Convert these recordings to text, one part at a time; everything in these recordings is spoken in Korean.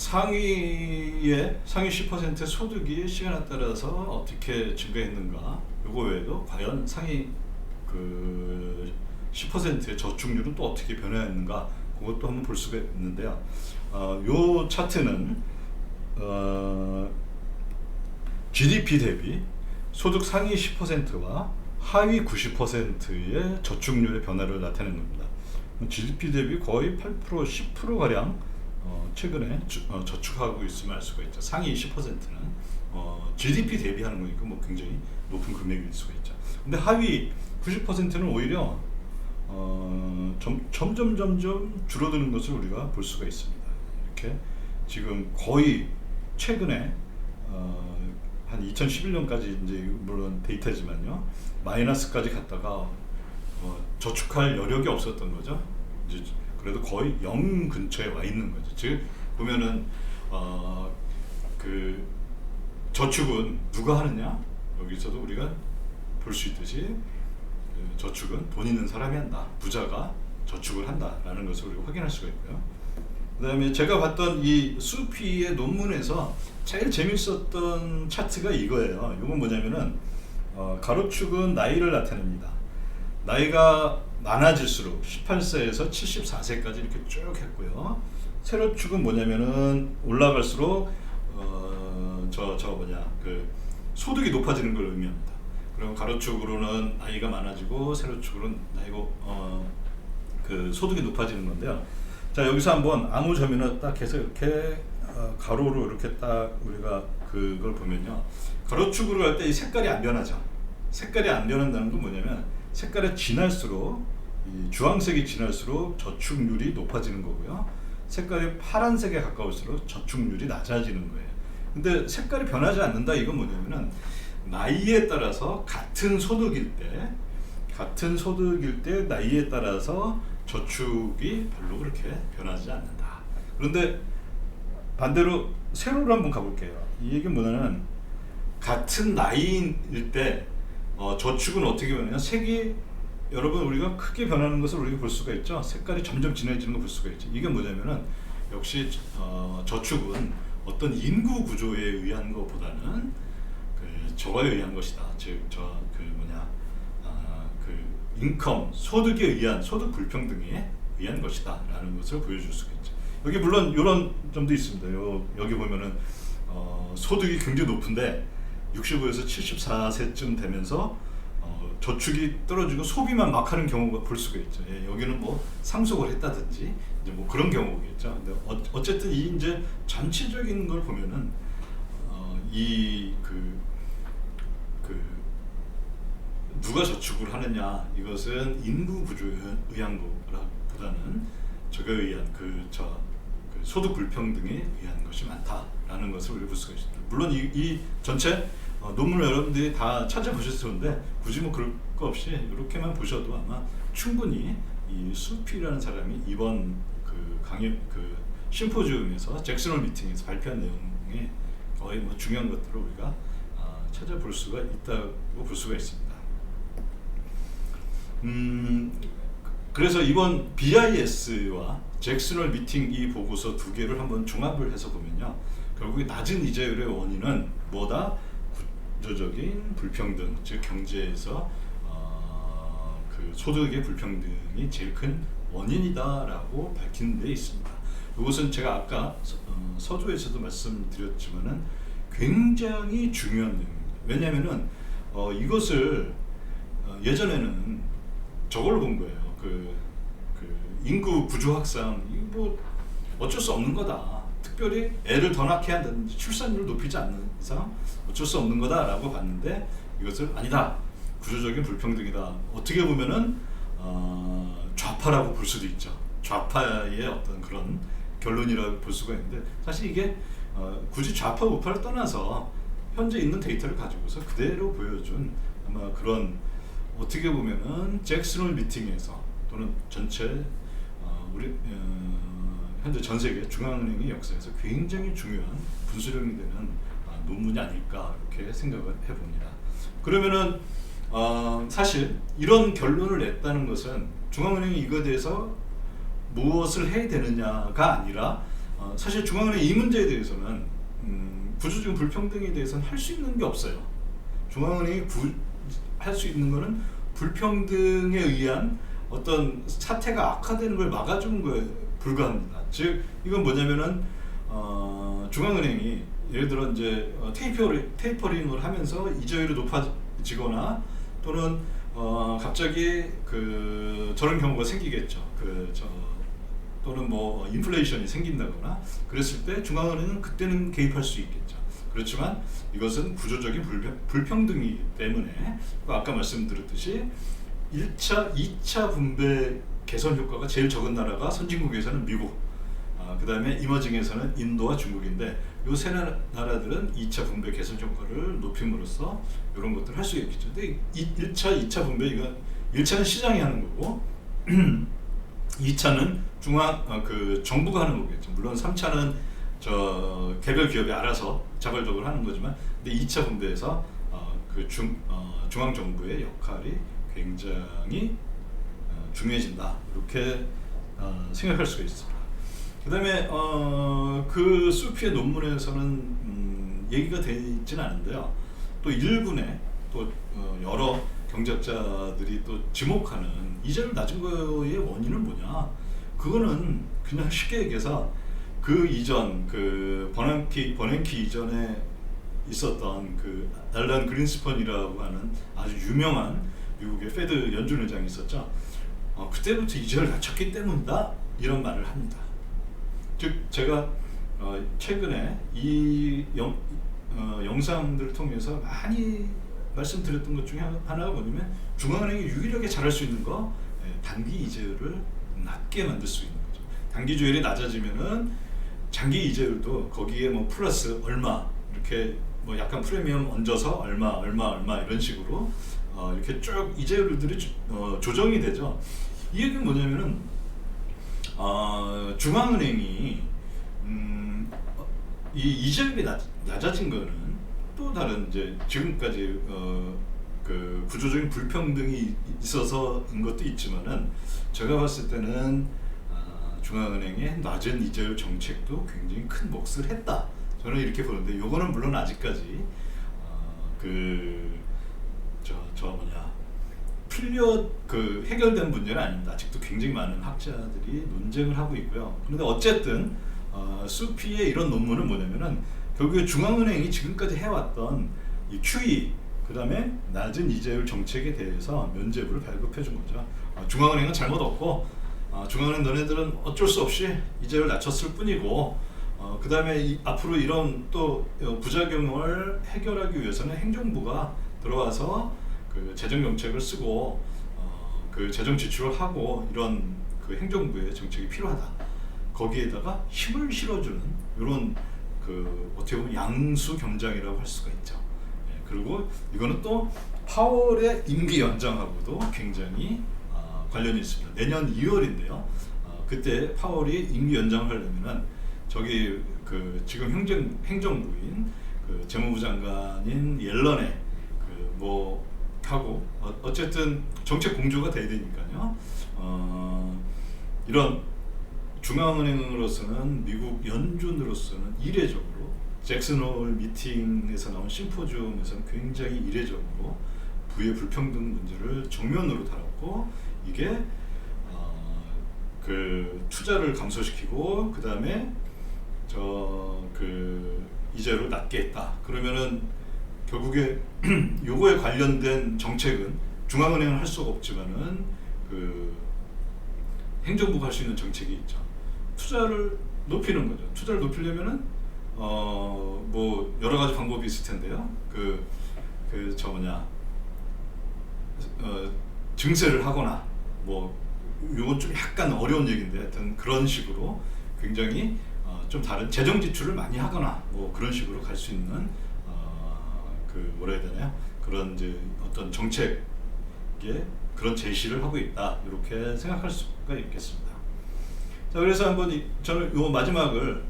상위 10% 소득이 시간에 따라서 어떻게 증가했는가, 요거 외에도 과연 상위 그 10%의 저축률은 또 어떻게 변화했는가, 그것도 한번 볼 수가 있는데요. 요 차트는 GDP 대비 소득 상위 10%와 하위 90%의 저축률의 변화를 나타내는 겁니다. GDP 대비 거의 8%, 10% 가량 최근에 저축하고 있음을 알 수가 있죠. 상위 10%는 GDP 대비하는 거니까 뭐 굉장히 높은 금액일 수가 있죠. 근데 하위 90%는 오히려 점점 줄어드는 것을 우리가 볼 수가 있습니다. 이렇게 지금 거의 최근에 한 2011년까지 이제 물론 데이터지만요, 마이너스까지 갔다가 저축할 여력이 없었던 거죠. 이제 그래도 거의 0 근처에 와 있는 거죠. 즉 보면은 그 저축은 누가 하느냐, 여기서도 우리가 볼 수 있듯이 저축은 돈 있는 사람이 한다, 부자가 저축을 한다라는 것을 우리가 확인할 수가 있고요. 그 다음에 제가 봤던 이 수피의 논문에서 제일 재밌었던 차트가 이거예요. 이건 뭐냐면은 가로축은 나이를 나타냅니다. 나이가 많아질수록 18세에서 74세까지 이렇게 쭉 했고요. 세로축은 뭐냐면은 올라갈수록 그 소득이 높아지는 걸 의미합니다. 그럼 가로축으로는 나이가 많아지고 세로축으로는 그 소득이 높아지는 건데요. 자, 여기서 한번 아무 점이나 딱 해서 이렇게 가로로 이렇게 딱 우리가 그걸 보면요, 가로축으로 할 때 이 색깔이 안 변하죠. 색깔이 안 변한다는 건 뭐냐면 색깔이 진할수록, 이 주황색이 진할수록 저축률이 높아지는 거고요. 색깔이 파란색에 가까울수록 저축률이 낮아지는 거예요. 근데 색깔이 변하지 않는다, 이건 뭐냐면은 나이에 따라서 같은 소득일 때 나이에 따라서 저축이 별로 그렇게 변하지 않는다. 그런데 반대로 세로로 한번 가볼게요. 이 얘기는 뭐냐면 같은 나이일 때 저축은 어떻게 변하냐, 색이 여러분 우리가 크게 변하는 것을 우리가 볼 수가 있죠. 색깔이 점점 진해지는 걸 볼 수가 있죠. 이게 뭐냐면은 역시 저축은 어떤 인구 구조에 의한 것보다는 저거에 의한 것이다. 즉 인컴, 소득에 의한, 소득 불평등에 의한 것이다 라는 것을 보여줄 수가 있죠. 여기 물론 이런 점도 있습니다. 여기 보면은 소득이 굉장히 높은데 65에서 74세쯤 되면서 저축이 떨어지고 소비만 막 하는 경우가 볼 수가 있죠. 예, 여기는 뭐 상속을 했다든지 이제 뭐 그런 경우겠죠. 근데 어쨌든 이 이제 전체적인 걸 보면은 누가 저축을 하느냐, 이것은 인구 구조에 의한 것보다는 저거에 의한 그 소득 불평등에 의한 것이 많다라는 것을 우리가 볼 수가 있습니다. 물론 이 전체 논문을 여러분들이 다 찾아보셨을 텐데 굳이 뭐 그럴 거 없이 이렇게만 보셔도 아마 충분히 이 수피라는 사람이 이번 심포지움에서 잭슨홀 미팅에서 발표한 내용에 거의 뭐 중요한 것들을 우리가 찾아볼 수가 있다고 볼 수가 있습니다. 그래서 이번 BIS와 잭슨홀 미팅 이 보고서 두 개를 한번 종합을 해서 보면요, 결국에 낮은 이자율의 원인은 뭐다? 구조적인 불평등, 즉 경제에서 그 소득의 불평등이 제일 큰 원인이다라고 밝힌 데 있습니다. 이것은 제가 아까 서두에서도 말씀드렸지만은 굉장히 중요한 내용입니다. 왜냐하면은 이것을 예전에는 저걸로 본 거예요. 그 인구 구조 확산, 뭐 어쩔 수 없는 거다. 특별히 애를 더 낳게 한다든지 출산율을 높이지 않는 이상 어쩔 수 없는 거다라고 봤는데 이것을 아니다, 구조적인 불평등이다. 어떻게 보면은 좌파라고 볼 수도 있죠. 좌파의 어떤 그런 결론이라고 볼 수가 있는데, 사실 이게 굳이 좌파 우파를 떠나서 현재 있는 데이터를 가지고서 그대로 보여준 아마 그런, 어떻게 보면은 잭슨홀 미팅에서 또는 전체 우리 현재 전 세계 중앙은행의 역사에서 굉장히 중요한 분수령이 되는 논문이 아닐까 이렇게 생각을 해봅니다. 그러면은 사실 이런 결론을 냈다는 것은 중앙은행이 이거에 대해서 무엇을 해야 되느냐가 아니라 사실 중앙은행 이 문제에 대해서는 구조적인 불평등에 대해서는 할 수 있는 게 없어요. 중앙은행이 할 수 있는 거는 불평등에 의한 어떤 사태가 악화되는 걸 막아주는 거에 불과합니다. 즉 이건 뭐냐면은 중앙은행이 예를 들어 이제 테이퍼링을 하면서 이자율이 높아지거나 또는 갑자기 저런 경우가 생기겠죠. 또는 뭐 인플레이션이 생긴다거나 그랬을 때 중앙은행은 그때는 개입할 수 있겠죠. 그렇지만 이것은 구조적인 불평등이기 때문에 아까 말씀드렸듯이 1차, 2차 분배 개선 효과가 제일 적은 나라가 선진국에서는 미국, 그 다음에 이머징에서는 인도와 중국인데 이 세 나라들은 2차 분배 개선 효과를 높임으로써 이런 것들을 할 수 있겠죠. 근데 1차, 2차 분배 이거 1차는 시장이 하는 거고 2차는 정부가 하는 거겠죠. 물론 3차는 개별 기업이 알아서 자발적으로 하는 거지만, 근데 2차 분배에서 중앙 정부의 역할이 굉장히 중요해진다. 이렇게 생각할 수가 있습니다. 그다음에 그 수피의 논문에서는 얘기가 되어 있지는 않은데요. 또 일군의 또 여러 경제학자들이 또 지목하는 이자율 낮은 거의 원인은 뭐냐? 그거는 그냥 쉽게 얘기해서 그 이전 버냉키 이전에 있었던 앨런 그린스펀이라고 하는 아주 유명한 미국의 페드 연준 의장이 있었죠. 그때부터 이자를 낮췄기 때문이다 이런 말을 합니다. 즉 제가 최근에 이 영상들을 통해서 많이 말씀드렸던 것 중에 하나가 뭐냐면 중앙은행이 유일하게 잘할 수 있는 거 단기 이자율을 낮게 만들 수 있는 거죠. 단기 이자율이 낮아지면은 장기 이자율도 거기에 뭐 플러스 얼마 이렇게 뭐 약간 프리미엄 얹어서 얼마 이런 식으로 이렇게 쭉 이자율들이 조정이 되죠. 이 얘기는 뭐냐면은 중앙은행이 이 이자율이 낮아진 거는 또 다른 이제 지금까지 구조적인 불평등이 있어서인 것도 있지만은 제가 봤을 때는 중앙은행의 낮은 이자율 정책도 굉장히 큰 몫을 했다. 저는 이렇게 보는데 이거는 물론 아직까지 해결된 문제는 아닙니다. 아직도 굉장히 많은 학자들이 논쟁을 하고 있고요. 그런데 어쨌든 수피의 이런 논문은 뭐냐면은 결국에 중앙은행이 지금까지 해왔던 이 QE 그 다음에 낮은 이자율 정책에 대해서 면죄부를 발급해 준 거죠. 중앙은행은 잘못 없고 중앙은행 너네들은 어쩔 수 없이 이자율 낮췄을 뿐이고 그 다음에 앞으로 이런 또 부작용을 해결하기 위해서는 행정부가 들어와서 재정 정책을 쓰고 재정 지출을 하고 이런 행정부의 정책이 필요하다. 거기에다가 힘을 실어주는 이런 어떻게 보면 양수 경장이라고 할 수가 있죠. 그리고 이거는 또 파월의 임기 연장하고도 굉장히 관련이 있습니다. 내년 2월인데요. 그때 파월이 임기 연장을 하려면은 지금 행정부인 재무부 장관인 옐런의 하고 어쨌든 정책 공조가 돼야 되니까요. 이런 중앙은행으로서는 미국 연준으로서는 이례적으로 잭슨홀 미팅에서 나온 심포지움에서는 굉장히 이례적으로 부의 불평등 문제를 정면으로 다뤘고 이게 투자를 감소시키고 그 다음에 이자율을 낮게 했다. 그러면은 결국에 요거에 관련된 정책은 중앙은행은 할 수가 없지만은 행정부가 할 수 있는 정책이 있죠. 투자를 높이는 거죠. 투자를 높이려면은 뭐 여러 가지 방법이 있을 텐데요. 증세를 하거나 뭐 요건 좀 약간 어려운 얘기인데 하여튼 그런 식으로 굉장히 좀 다른 재정 지출을 많이 하거나 뭐 그런 식으로 갈 수 있는 뭐라 해야 되나요? 그런 이제 어떤 정책에 그런 제시를 하고 있다. 이렇게 생각할 수가 있겠습니다. 자, 그래서 한번 저는 요 마지막을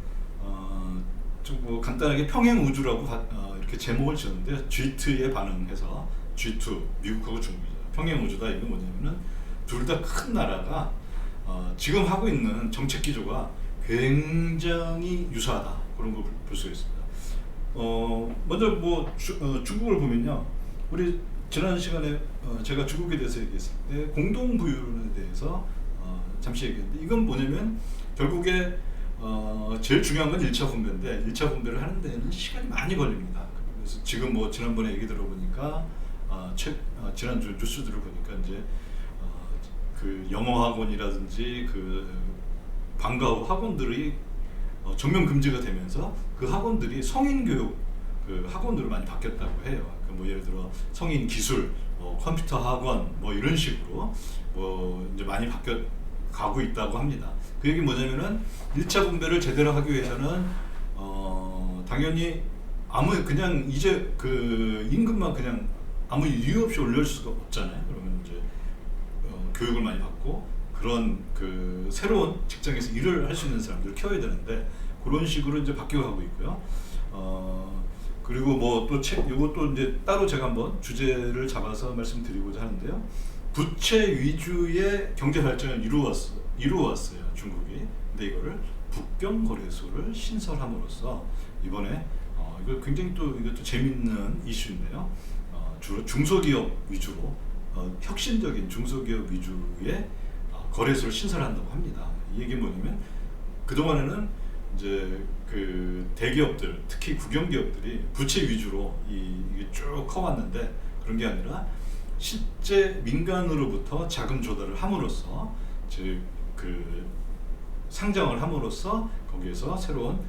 좀 간단하게 평행 우주라고 이렇게 제목을 지었는데 G2에 반응해서 G2 미국하고 중국이죠. 평행 우주다. 이건 뭐냐면은 둘 다 큰 나라가 지금 하고 있는 정책 기조가 굉장히 유사하다 그런 걸 볼 수가 있습니다. 먼저 뭐 중국을 보면요, 우리 지난 시간에 제가 중국에 대해서 얘기했을 때 공동 부유론에 대해서 잠시 얘기했는데, 이건 뭐냐면 결국에 제일 중요한 건 1차 분배인데 1차 분배를 하는 데는 시간이 많이 걸립니다. 그래서 지금 뭐 지난번에 얘기 들어보니까 지난주 뉴스들을 보니까 이제 그 영어 학원이라든지 그 방과 후 학원들이 전면 금지가 되면서 그 학원들이 성인 교육 그 학원으로 많이 바뀌었다고 해요. 그 뭐 예를 들어 성인 기술, 컴퓨터 학원 뭐 이런 식으로 뭐 이제 많이 바뀌어 가고 있다고 합니다. 그 얘기 뭐냐면은 1차 분배를 제대로 하기 위해서는 당연히 그냥 이제 그 임금만 그냥 아무 이유 없이 올릴 수가 없잖아요. 그러면 이제 교육을 많이 받고 그런 그 새로운 직장에서 일을 할 수 있는 사람들을 키워야 되는데, 그런 식으로 이제 바뀌어가고 있고요. 그리고 뭐 또 이것도 이제 따로 제가 한번 주제를 잡아서 말씀드리고자 하는데요. 부채 위주의 경제 발전을 이루어왔어요, 중국이. 근데 이거를 북경거래소를 신설함으로써 이번에 이거 굉장히 또 이것도 재밌는 이슈인데요. 주로 중소기업 위주로 혁신적인 중소기업 위주의 거래소를 신설한다고 합니다. 이 얘기 뭐냐면 그동안에는 이제 그 대기업들, 특히 국영기업들이 부채 위주로 이게 쭉 커왔는데, 그런 게 아니라 실제 민간으로부터 자금 조달을 함으로써, 즉 그 상장을 함으로써 거기에서 새로운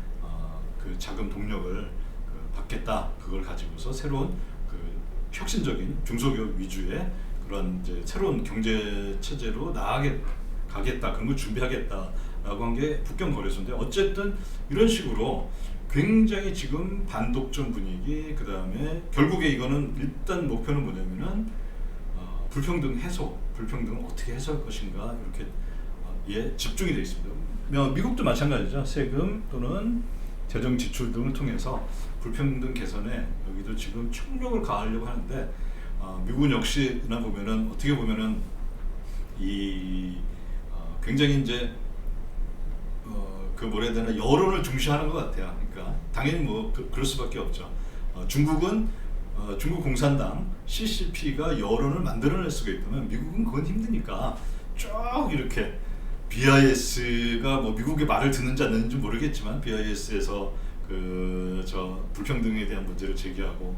그 자금 동력을 받겠다. 그걸 가지고서 새로운 그 혁신적인 중소기업 위주의 그런 이제 새로운 경제 체제로 가겠다, 그런 걸 준비하겠다라고 한 게 북경거래소인데, 어쨌든 이런 식으로 굉장히 지금 반독점 분위기, 그 다음에 결국에 이거는 일단 목표는 뭐냐면은 불평등 해소, 불평등을 어떻게 해소할 것인가, 이렇게 집중이 되어 있습니다. 미국도 마찬가지죠. 세금 또는 재정 지출 등을 통해서 불평등 개선에 여기도 지금 총력을 가하려고 하는데, 미국은 역시나 보면은 어떻게 보면은 굉장히 이제 그 뭐라 해야 되나, 여론을 중시하는 것 같아요. 그러니까 당연히 뭐 그럴 수밖에 없죠. 중국은 중국 공산당 CCP가 여론을 만들어낼 수가 있다면, 미국은 그건 힘드니까 쭉 이렇게 BIS가 뭐 미국의 말을 듣는지 안 듣는지 모르겠지만 BIS에서 저 불평등에 대한 문제를 제기하고,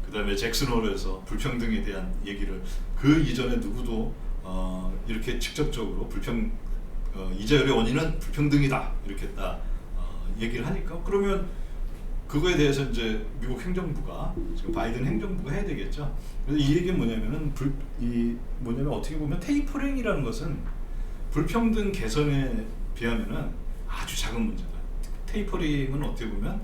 그 다음에 잭슨홀에서 불평등에 대한 얘기를 그 이전에 누구도 이렇게 직접적으로 이자율의 원인은 불평등이다 이렇게 딱 얘기를 하니까, 그러면 그거에 대해서 이제 미국 행정부가, 지금 바이든 행정부가 해야 되겠죠. 그래서 이 얘기는 뭐냐면은 어떻게 보면 테이퍼링이라는 것은 불평등 개선에 비하면은 아주 작은 문제다. 테이퍼링은 어떻게 보면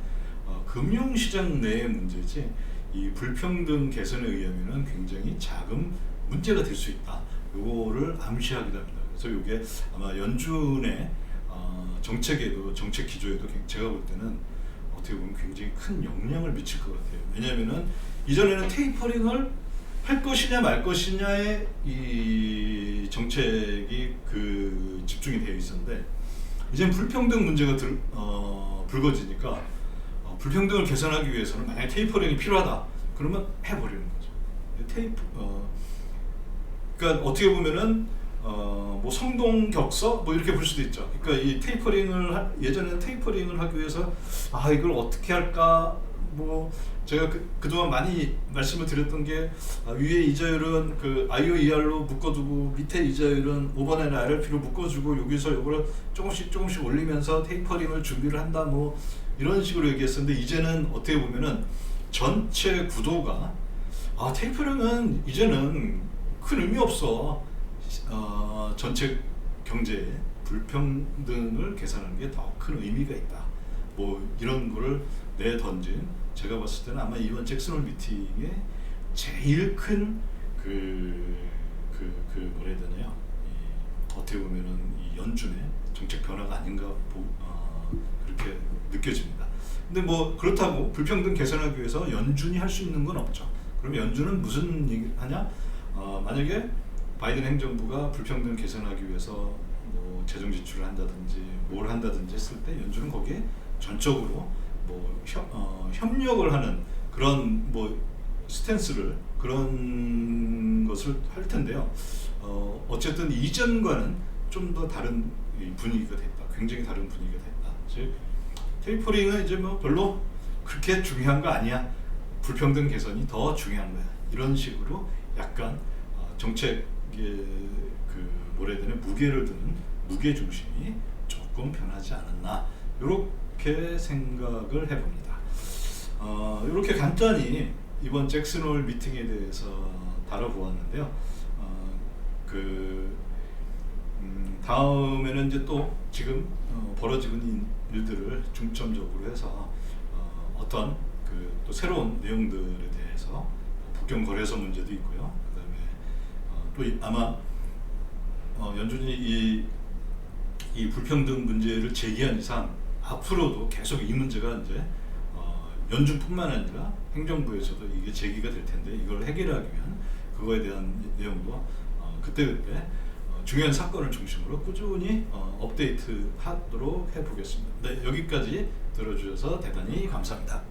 금융시장 내의 문제지, 이 불평등 개선에 의하면은 굉장히 작은 문제가 될 수 있다. 요거를 암시하기도 합니다. 그래서 이게 아마 연준의 정책에도, 정책 기조에도 제가 볼 때는 어떻게 보면 굉장히 큰 영향을 미칠 것 같아요. 왜냐하면은 이전에는 테이퍼링을 할 것이냐 말 것이냐의 이 정책이 집중이 되어 있었는데, 이제 불평등 문제가 불거지니까 불평등을 개선하기 위해서는 만약 테이퍼링이 필요하다 그러면 해버리는 거죠. 그러니까 어떻게 보면은 뭐 성동격서 뭐 이렇게 볼 수도 있죠. 그러니까 이 예전에는 테이퍼링을 하기 위해서 이걸 어떻게 할까, 뭐 제가 그동안 많이 말씀을 드렸던 게, 위에 이자율은 그 IOER로 묶어두고 밑에 이자율은 5번의 RRP로 묶어주고 여기서 이거를 조금씩 올리면서 테이퍼링을 준비를 한다, 뭐 이런 식으로 얘기했었는데, 이제는 어떻게 보면은 전체 구도가 테이퍼링은 이제는 큰 의미 없어. 전체 경제에 불평등을 개선하는 게 더 큰 의미가 있다. 뭐 이런 거를 내던진, 제가 봤을 때는 아마 이번 잭슨홀 미팅의 제일 큰 뭐라 해야 되나요? 어떻게 보면은 이 연준의 정책 변화가 아닌가 그렇게 느껴집니다. 근데 뭐 그렇다고 불평등 개선하기 위해서 연준이 할 수 있는 건 없죠. 그럼 연준은 무슨 얘기 하냐? 만약에 바이든 행정부가 불평등 개선하기 위해서 뭐 뭐 재정 지출을 한다든지 뭘 한다든지 했을 때 연준은 거기에 전적으로 뭐 협력을 하는 그런 뭐 스탠스를 그런 것을 할 텐데요. 어쨌든 이전과는 좀 더 다른 분위기가 됐다. 굉장히 다른 분위기가 됐다. 즉 테이퍼링은 이제 뭐 별로 그렇게 중요한 거 아니야. 불평등 개선이 더 중요한 거야. 이런 식으로 약간 정책의 그 뭐라 해야 되나 무게를 두는 무게 중심이 조금 변하지 않았나 이렇게 생각을 해봅니다. 이렇게 간단히 이번 잭슨 홀 미팅에 대해서 다뤄보았는데요. 다음에는 이제 또 지금 벌어지고 있는 일들을 중점적으로 해서 어떤 또 새로운 내용들에 대해서 국경 거래소 문제도 있고요. 그다음에 또 아마 연준이 이 불평등 문제를 제기한 이상 앞으로도 계속 이 문제가 이제 연준뿐만 아니라 행정부에서도 이게 제기가 될 텐데 이걸 해결하기 위한 그거에 대한 내용도 그때그때 중요한 사건을 중심으로 꾸준히 업데이트 하도록 해보겠습니다. 네, 여기까지 들어주셔서 대단히 감사합니다.